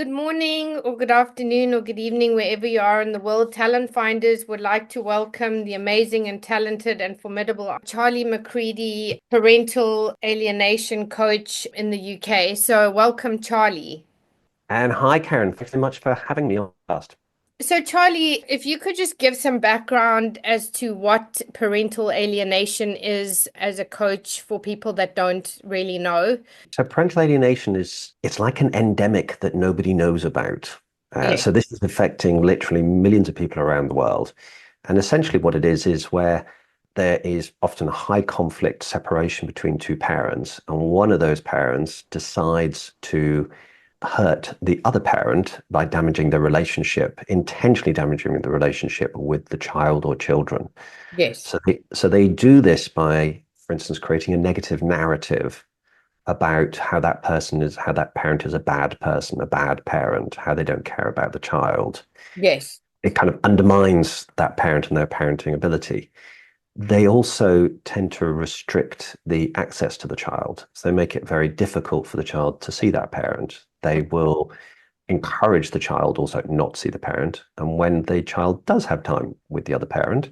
good morning, or good afternoon, or good evening, wherever you are in the world. Talent Finders would like to welcome the amazing and talented and formidable Charlie McCready, Parental Alienation Coach in the UK. So, welcome, Charlie. And hi, Karen. Thanks so much for having me on the podcast. So, Charlie, if you could just give some background as to what parental alienation is as a coach for people that don't really know. So parental alienation it's like an endemic that nobody knows about. Yeah. So this is affecting literally millions of people around the world. And essentially what it is where there is often a high conflict separation between two parents, and one of those parents decides to hurt the other parent by damaging the relationship, intentionally damaging the relationship with the child or children. Yes. So they do this by, for instance, creating a negative narrative about how that parent is a bad person, a bad parent, how they don't care about the child. Yes. It kind of undermines that parent and their parenting ability. They also tend to restrict the access to the child. So they make it very difficult for the child to see that parent. They will encourage the child also not to see the parent. And when the child does have time with the other parent,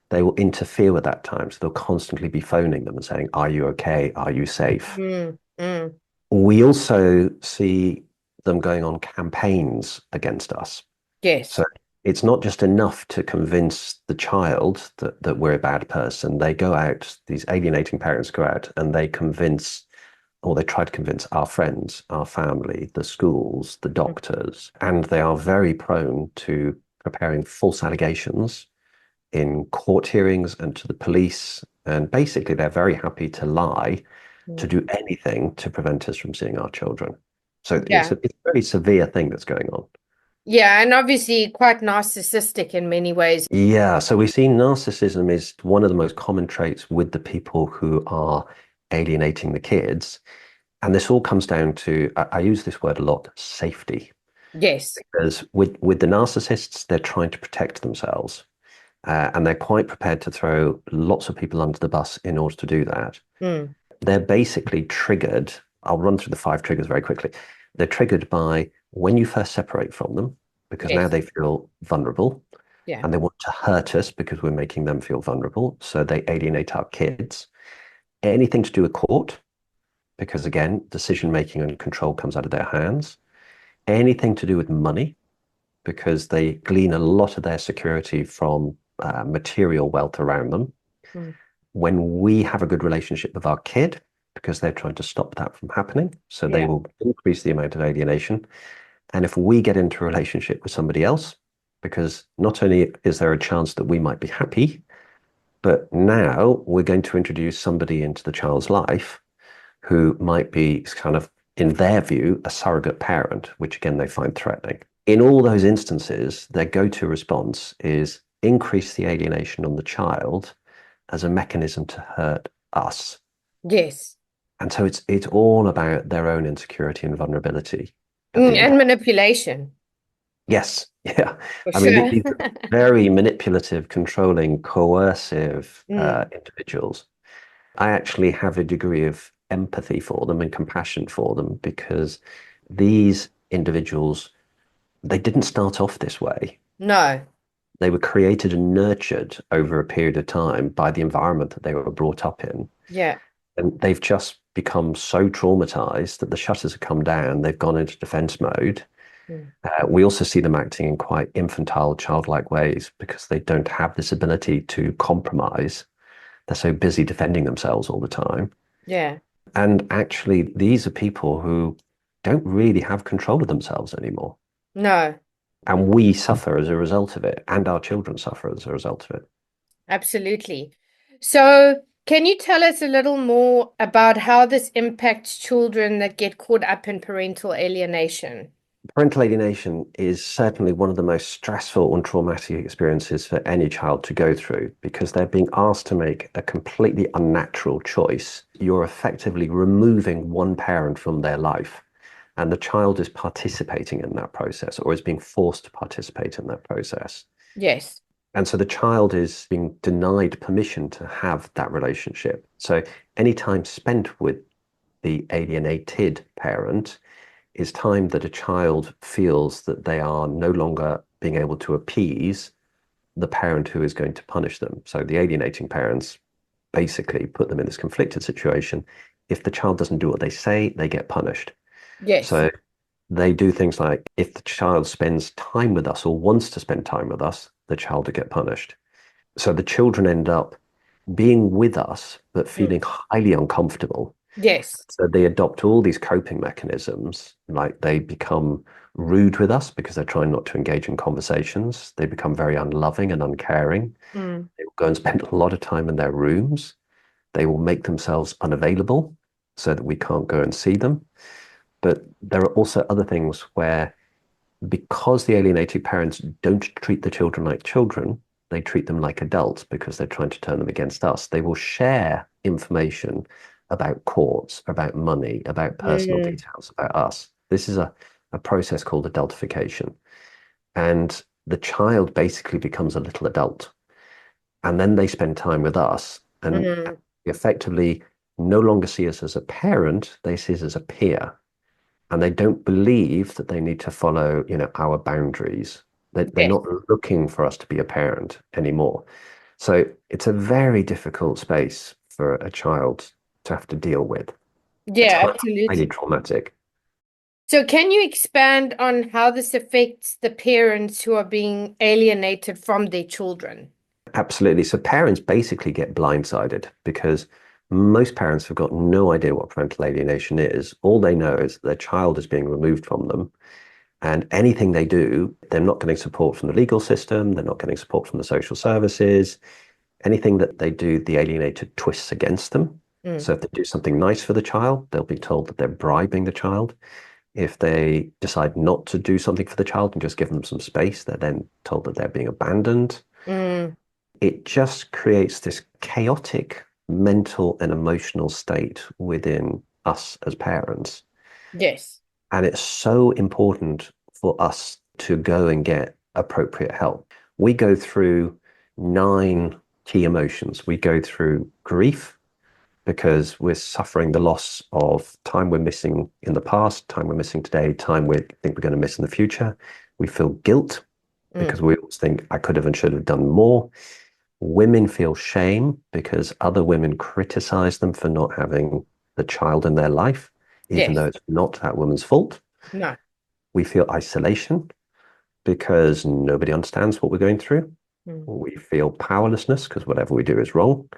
they will interfere with that time. So they'll constantly be phoning them and saying, "Are you okay? Are you safe?" Mm, mm. We also see them going on campaigns against us. Yes. So it's not just enough to convince the child that we're a bad person. They go out, these alienating parents go out and they convince, or they try to convince our friends, our family, the schools, the doctors, and they are very prone to preparing false allegations in court hearings and to the police. And basically, they're very happy to lie, to Mm. do anything to prevent us from seeing our children. So Yeah. it's a very severe thing that's going on. Yeah, and obviously quite narcissistic in many ways. Yeah, so we see narcissism is one of the most common traits with the people who are alienating the kids. And this all comes down to, I use this word a lot, safety. Yes. Because with the narcissists, they're trying to protect themselves. And they're quite prepared to throw lots of people under the bus in order to do that. Mm. They're basically triggered. I'll run through the five triggers very quickly. They're triggered by when you first separate from them, because now Yes. they feel vulnerable Yeah. and they want to hurt us because we're making them feel vulnerable. So they alienate our kids. Anything to do with court, because again, decision making and control comes out of their hands. Anything to do with money, because they glean a lot of their security from material wealth around them. Mm. When we have a good relationship with our kid, because they're trying to stop that from happening, so they Yeah. will increase the amount of alienation. And if we get into a relationship with somebody else, because not only is there a chance that we might be happy, but now we're going to introduce somebody into the child's life who might be kind of, in their view, a surrogate parent, which again they find threatening. In all those instances, their go-to response is increase the alienation on the child as a mechanism to hurt us. Yes. And so it's all about their own insecurity and vulnerability at the end of And it. manipulation, Yes, yeah. for I mean, sure. these are very manipulative, controlling, coercive Mm. individuals. I actually have a degree of empathy for them and compassion for them because these individuals, they didn't start off this way. No. They were created and nurtured over a period of time by the environment that they were brought up in. Yeah. And they've just become so traumatized that the shutters have come down. They've gone into defense mode. Mm. We also see them acting in quite infantile, childlike ways because they don't have this ability to compromise. They're so busy defending themselves all the time. Yeah. And actually, these are people who don't really have control of themselves anymore. No, And we suffer as a result of it, and our children suffer as a result of it. absolutely. So, can you tell us a little more about how this impacts children that get caught up in parental alienation? Parental alienation is certainly one of the most stressful and traumatic experiences for any child to go through because they're being asked to make a completely unnatural choice. You're effectively removing one parent from their life, and the child is participating in that process or is being forced to participate in that process. Yes. And so the child is being denied permission to have that relationship. So any time spent with the alienated parent is time that a child feels that they are no longer being able to appease the parent who is going to punish them. So the alienating parents basically put them in this conflicted situation. If the child doesn't do what they say, they get punished. Yes. So they do things like if the child spends time with us or wants to spend time with us, the child will get punished. So the children end up being with us, but Mm. feeling highly uncomfortable. Yes. So they adopt all these coping mechanisms, like they become rude with us because they're trying not to engage in conversations. They become very unloving and uncaring. Mm. They will go and spend a lot of time in their rooms. They will make themselves unavailable so that we can't go and see them. But there are also other things where, because the alienated parents don't treat the children like children, they treat them like adults because they're trying to turn them against us. They will share information about courts, about money, about personal Mm. details about us. This is a process called adultification. And the child basically becomes a little adult. And then they spend time with us and Mm. effectively no longer see us as a parent, they see us as a peer. And they don't believe that they need to follow, our boundaries. They're Yes. not looking for us to be a parent anymore. So it's a very difficult space for a child to have to deal with. It's Yeah, highly absolutely. traumatic. So, can you expand on how this affects the parents who are being alienated from their children? Absolutely. So parents basically get blindsided because most parents have got no idea what parental alienation is. All they know is that their child is being removed from them. And anything they do, they're not getting support from the legal system. They're not getting support from the social services. Anything that they do, the alienated twists against them. Mm. So if they do something nice for the child, they'll be told that they're bribing the child. If they decide not to do something for the child and just give them some space, they're then told that they're being abandoned. Mm. It just creates this chaotic mental and emotional state within us as parents. Yes. And it's so important for us to go and get appropriate help. We go through 9 key emotions. We go through grief because we're suffering the loss of time we're missing in the past, time we're missing today, time we think we're going to miss in the future. We feel guilt Mm. because we always think I could have and should have done more. Women feel shame because other women criticize them for not having the child in their life, even though Yes. it's not that woman's fault. No. We feel isolation because nobody understands what we're going through. Mm. We feel powerlessness because whatever we do is wrong.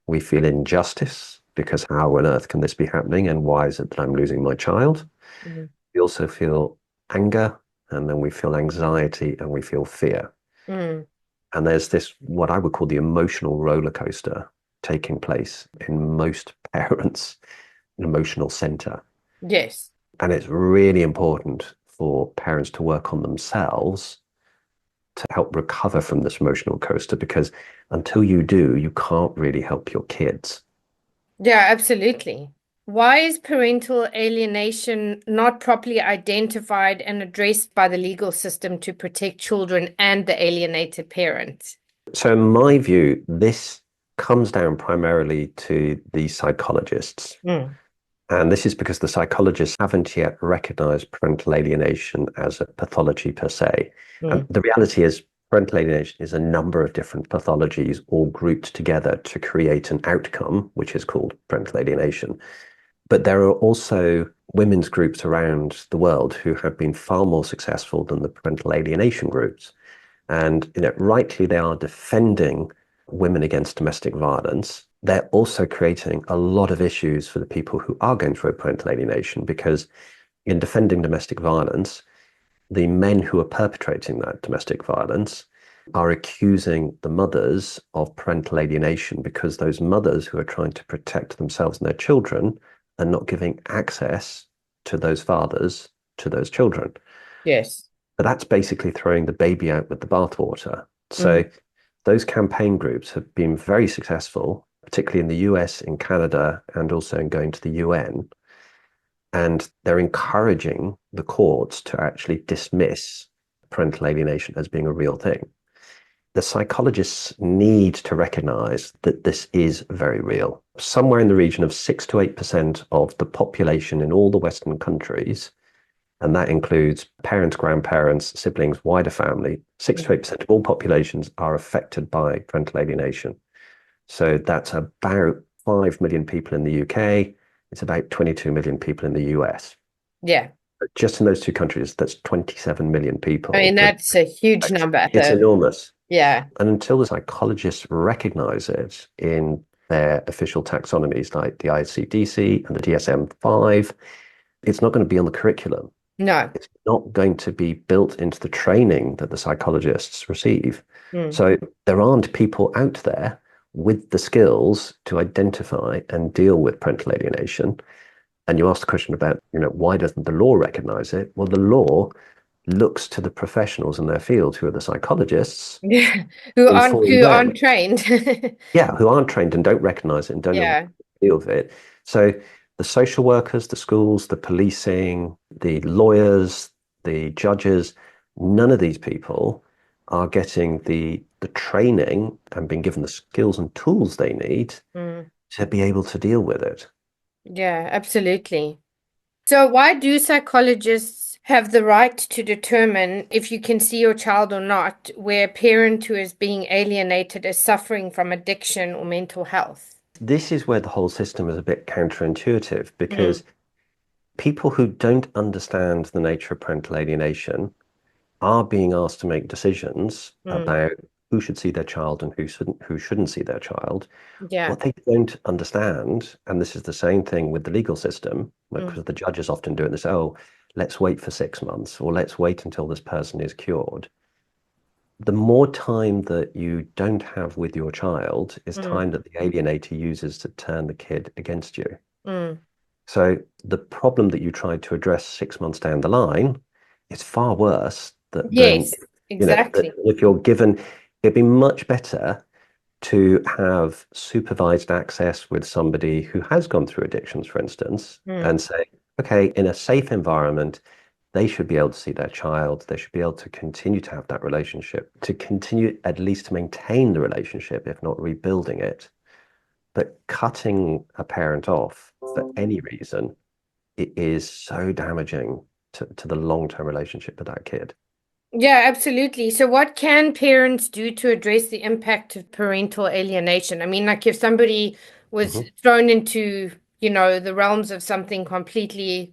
We feel injustice because how on earth can this be happening and why is it that I'm losing my child? Mm. We also feel anger, and then we feel anxiety, and we feel fear. Mm. And there's this, what I would call the emotional roller coaster taking place in most parents' emotional center. Yes. And it's really important for parents to work on themselves to help recover from this emotional coaster, because until you do, you can't really help your kids. Yeah, absolutely. Why is parental alienation not properly identified and addressed by the legal system to protect children and the alienated parents? So, in my view, this comes down primarily to the psychologists. Mm. And this is because the psychologists haven't yet recognized parental alienation as a pathology per se. And Mm. the reality is, parental alienation is a number of different pathologies all grouped together to create an outcome, which is called parental alienation. But there are also women's groups around the world who have been far more successful than the parental alienation groups. And rightly, they are defending women against domestic violence. They're also creating a lot of issues for the people who are going through parental alienation, because in defending domestic violence, the men who are perpetrating that domestic violence are accusing the mothers of parental alienation because those mothers who are trying to protect themselves and their children are not giving access to those fathers to those children. Yes. But that's basically throwing the baby out with the bathwater. So Mm. those campaign groups have been very successful, particularly in the US, in Canada, and also in going to the UN. And they're encouraging the courts to actually dismiss parental alienation as being a real thing. The psychologists need to recognize that this is very real. Somewhere in the region of 6 to 8% of the population in all the Western countries And that includes parents, grandparents, siblings, wider family. 6 to 8% of all populations are affected by parental alienation. So that's about 5 million people in the UK. It's about 22 million people in the US. Yeah. But just in those two countries, that's 27 million I mean, people. that's a huge number. It's So, enormous. yeah. And until the psychologists recognize it in their official taxonomies, like the ICD-10 and the DSM-5, it's not going to be on the curriculum. No. It's not going to be built into the training that the psychologists receive. So there aren't people out there with the skills to identify and deal with parental alienation. And you asked the question about, why doesn't the law recognize it? Well, the law looks to the professionals in their field, who are the psychologists, Yeah. inform Who aren't them, trained. yeah, who aren't trained and don't recognize it and don't know what Yeah. to deal with it. So the social workers, the schools, the policing, the lawyers, the judges, none of these people are getting the training and being given the skills and tools they need Mm. to be able to deal with it. Yeah, absolutely. So, why do psychologists have the right to determine if you can see your child or not, where a parent who is being alienated is suffering from addiction or mental health? This is where the whole system is a bit counterintuitive, Mm, because people who don't understand the nature of parental alienation are being asked to make decisions mm, about who should see their child and who shouldn't see their child. yeah. What they don't understand, and this is the same thing with the legal system, Mm, because the judges often do it, they say, oh, let's wait for 6 months, or let's wait until this person is cured. The more time that you don't have with your child is mm, time that the alienator uses to turn the kid against you. mm. So the problem that you tried to address 6 months down the line is far worse than Yes, exactly. if you're given, it'd be much better to have supervised access with somebody who has gone through addictions, for instance, Mm, and say, okay, in a safe environment, they should be able to see their child. They should be able to continue to have that relationship, to continue at least to maintain the relationship, if not rebuilding it. But cutting a parent off for any reason, it is so damaging to the long-term relationship with that kid. yeah, absolutely. So, what can parents do to address the impact of parental alienation? I mean, like if somebody was Mhm. thrown into, the realms of something completely,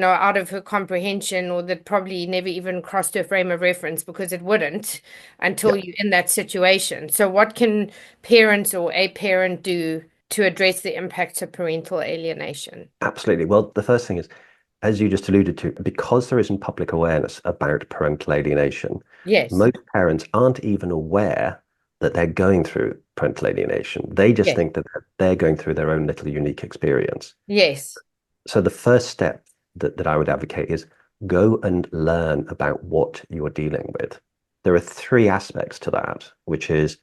out of her comprehension, or that probably never even crossed her frame of reference because it wouldn't until Yeah, you're in that situation. So, what can parents or a parent do to address the impacts of parental alienation? absolutely. Well, the first thing is, as you just alluded to, because there isn't public awareness about parental alienation, Yes, most parents aren't even aware that they're going through parental alienation. They just yes, think that they're going through their own little unique experience. yes. So the first step that I would advocate is go and learn about what you're dealing with. There are three aspects to that, which is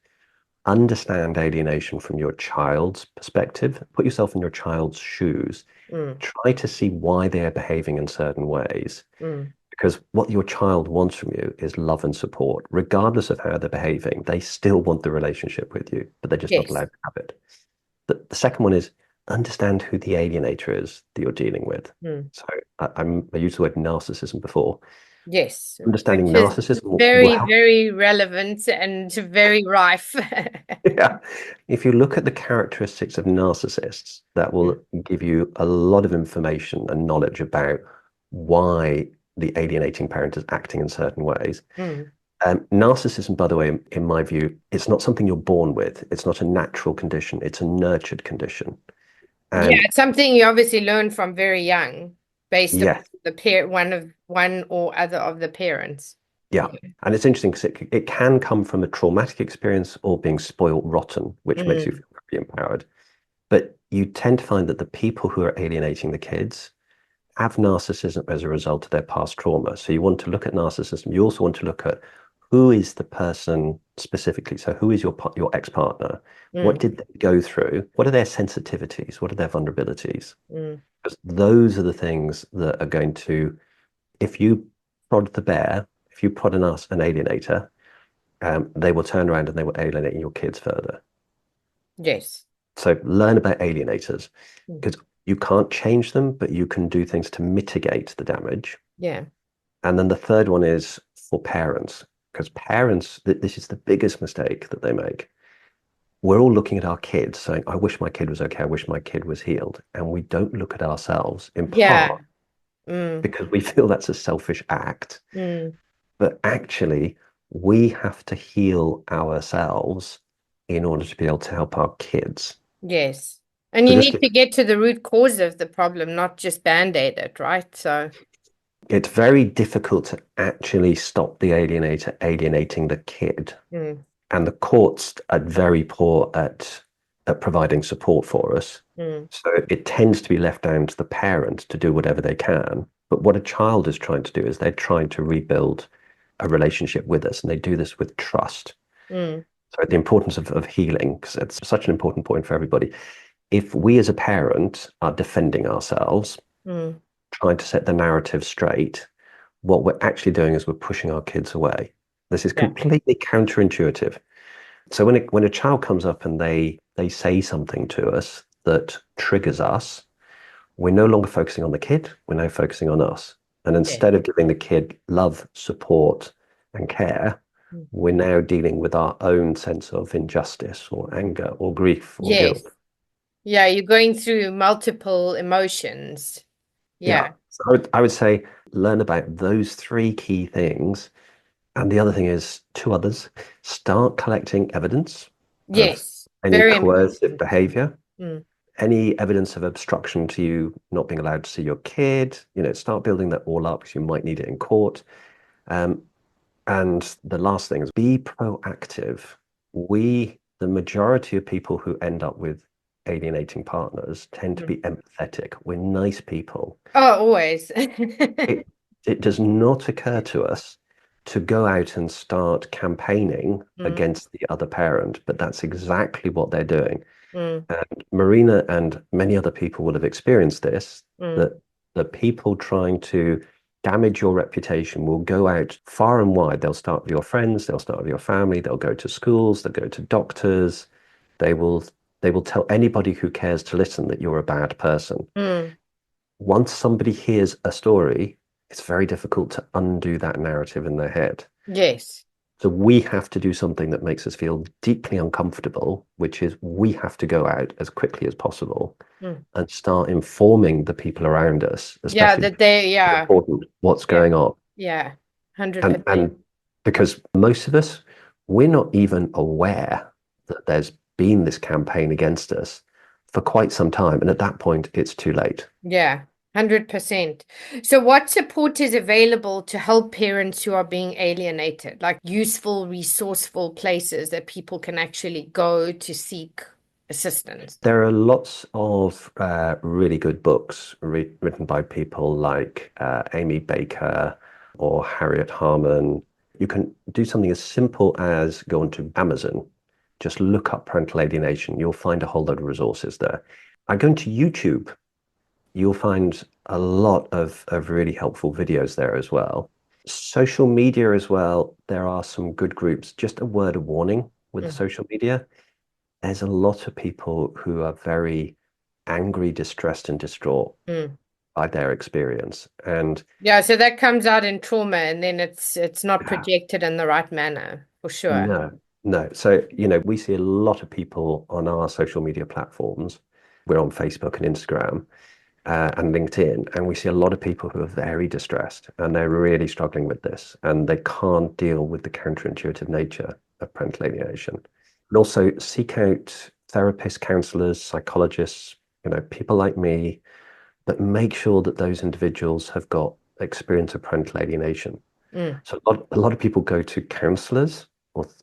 understand alienation from your child's perspective. Put yourself in your child's shoes. Mm, Try to see why they are behaving in certain ways. mm, Because what your child wants from you is love and support. Regardless of how they're behaving, they still want the relationship with you, but they're just not yes. allowed to have it. The second one is understand who the alienator is that you're dealing with. Mm. So I used the word narcissism before. Yes, Understanding which is narcissism will very, help. very relevant and very rife. Yeah. If you look at the characteristics of narcissists, that will give you a lot of information and knowledge about why the alienating parent is acting in certain ways. Mm. Narcissism, by the way, in my view, it's not something you're born with. It's not a natural condition. It's a nurtured condition. Yeah, And it's something you obviously learn from very young, based upon yes, the one or other of the parents. yeah. Yeah. And it's interesting because it can come from a traumatic experience or being spoiled rotten, which makes you Mm. feel very empowered. But you tend to find that the people who are alienating the kids have narcissism as a result of their past trauma. So you want to look at narcissism. You also want to look at who is the person specifically. So who is your ex-partner? What Mm. did they go through? What are their sensitivities? What are their vulnerabilities? Mm. Because those are the things that are going to, if you prod the bear, if you prod an alienator, they will turn around and they will alienate your kids further. Yes. So learn about alienators, Mm. because you can't change them, but you can do things to mitigate the damage. Yeah. And then the third one is for parents, because parents, this is the biggest mistake that they make. We're all looking at our kids saying, I wish my kid was okay. I wish my kid was healed. And we don't look at ourselves in Yeah. part Mm. because we feel that's a selfish act. Mm. But actually, we have to heal ourselves in order to be able to help our kids. Yes. And So you just need to get to the root cause of the problem, not just band-aid it, right? So, it's very difficult to actually stop the alienator alienating the kid. mm. And the courts are very poor at providing support for us. Mm. So it tends to be left down to the parent to do whatever they can. But what a child is trying to do is they're trying to rebuild a relationship with us, and they do this with trust. Mm. So the importance of healing, because it's such an important point for everybody. If we as a parent are defending ourselves, Mm. trying to set the narrative straight, what we're actually doing is we're pushing our kids away. This is Yeah. completely counterintuitive. So when a child comes up and they say something to us that triggers us, we're no longer focusing on the kid, we're now focusing on us. And Yeah. instead of giving the kid love, support, and care, Mm. we're now dealing with our own sense of injustice or anger or grief or Yes. guilt. Yeah, you're going through multiple emotions. Yeah. Yeah. So I would say learn about those three key things. And the other thing is two others. Start collecting evidence of Yes. any Very coercive important. behavior, Mm. any evidence of obstruction to you not being allowed to see your kid. Start building that all up because you might need it in court. Um, and the last thing is be proactive. The majority of people who end up with alienating partners tend to Mm. be empathetic. We're nice people. Oh, always. It it does not occur to us to go out and start campaigning Mm. against the other parent, but that's exactly what they're doing. Mm. And Marina and many other people will have experienced this, Mm. that the people trying to damage your reputation will go out far and wide. They'll start with your friends, they'll start with your family, they'll go to schools, they'll go to doctors. They will they will tell anybody who cares to listen that you're a bad person. Mm. Once somebody hears a story, it's very difficult to undo that narrative in their head. Yes. So we have to do something that makes us feel deeply uncomfortable, which is we have to go out as quickly as possible Mm. and start informing the people around us, Yeah, especially that they, the yeah. important what's Yeah. going on. Yeah. And 100%. and because most of us, we're not even aware that there's been this campaign against us for quite some time. And at that point, it's too late. Yeah. 100%. So what support is available to help parents who are being alienated? Like useful, resourceful places that people can actually go to seek assistance? There are lots of really good books written by people like Amy Baker or Harriet Harman. You can do something as simple as go onto Amazon, just look up parental alienation. You'll find a whole load of resources there. I go into YouTube, you'll find a lot of really helpful videos there as well. Social media as well, there are some good groups. Just a word of warning with the Mm. social media, there's a lot of people who are very angry, distressed, and distraught Mm. by their experience. And Yeah, so that comes out in trauma and then it's not projected in the right manner, for sure. no, no. So, we see a lot of people on our social media platforms. We're on Facebook and Instagram and LinkedIn, and we see a lot of people who are very distressed and they're really struggling with this and they can't deal with the counterintuitive nature of parental alienation. And also seek out therapists, counselors, psychologists, people like me, but make sure that those individuals have got experience of parental alienation. Mm. So a lot of people go to counselors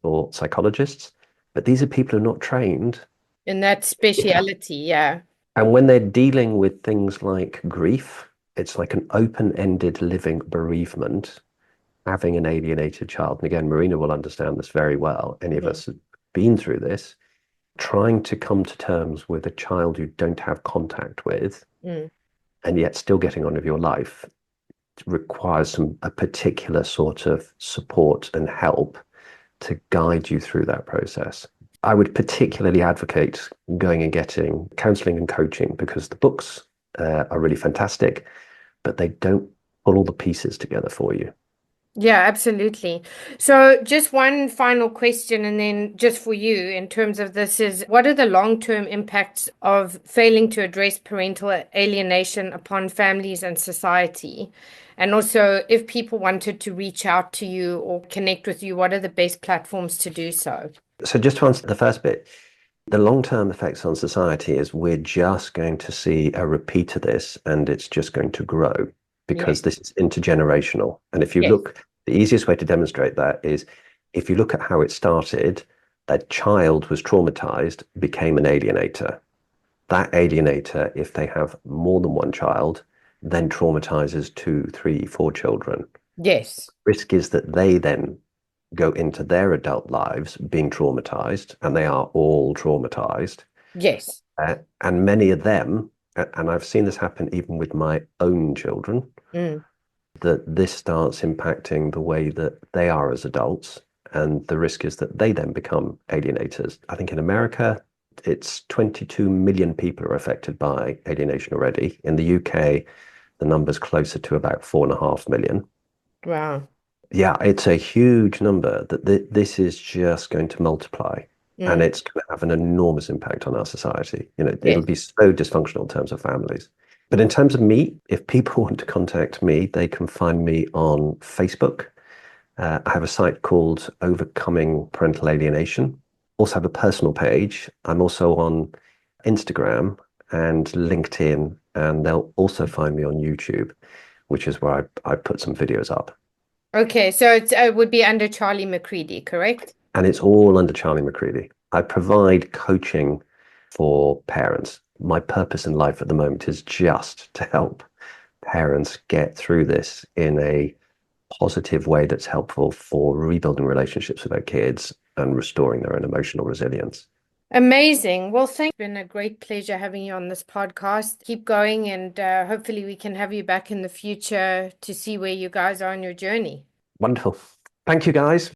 or psychologists, but these are people who are not trained. In that speciality, yeah. And when they're dealing with things like grief, it's like an open-ended living bereavement, having an alienated child. And again, Marina will understand this very well. Any of Mm. us have been through this. Trying to come to terms with a child you don't have contact with Mm. and yet still getting on with your life requires a particular sort of support and help to guide you through that process. I would particularly advocate going and getting counseling and coaching because the books are really fantastic, but they don't pull all the pieces together for you. Yeah, absolutely. So just one final question, and then just for you in terms of this is what are the long-term impacts of failing to address parental alienation upon families and society? And also, if people wanted to reach out to you or connect with you, what are the best platforms to do so? So just to answer the first bit, the long-term effects on society is we're just going to see a repeat of this and it's just going to grow because Yes. this is intergenerational. And if you Yes. look, the easiest way to demonstrate that is if you look at how it started, that child was traumatized, became an alienator. That alienator, if they have more than one child, then traumatizes two, three, four children. Yes. Risk is that they then go into their adult lives being traumatized, and they are all traumatized. Yes. And many of them, and I've seen this happen even with my own children, Mm. that this starts impacting the way that they are as adults. And the risk is that they then become alienators. I think in America, it's 22 million people are affected by alienation already. In the UK, the number's closer to about 4.5 million. Wow. Yeah, it's a huge number that this is just going to multiply and Mm. it's going to have an enormous impact on our society. It'll Yes. be so dysfunctional in terms of families. But in terms of me, if people want to contact me, they can find me on Facebook. I have a site called Overcoming Parental Alienation. Also have a personal page. I'm also on Instagram and LinkedIn, and they'll also find me on YouTube, which is where I put some videos up. Okay, so it would be under Charlie McCready, correct? And it's all under Charlie McCready. I provide coaching for parents. My purpose in life at the moment is just to help parents get through this in a positive way that's helpful for rebuilding relationships with their kids and restoring their own emotional resilience. Amazing. Well, thank you. It's been a great pleasure having you on this podcast. Keep going, and hopefully, we can have you back in the future to see where you guys are on your journey. Wonderful. Thank you, guys.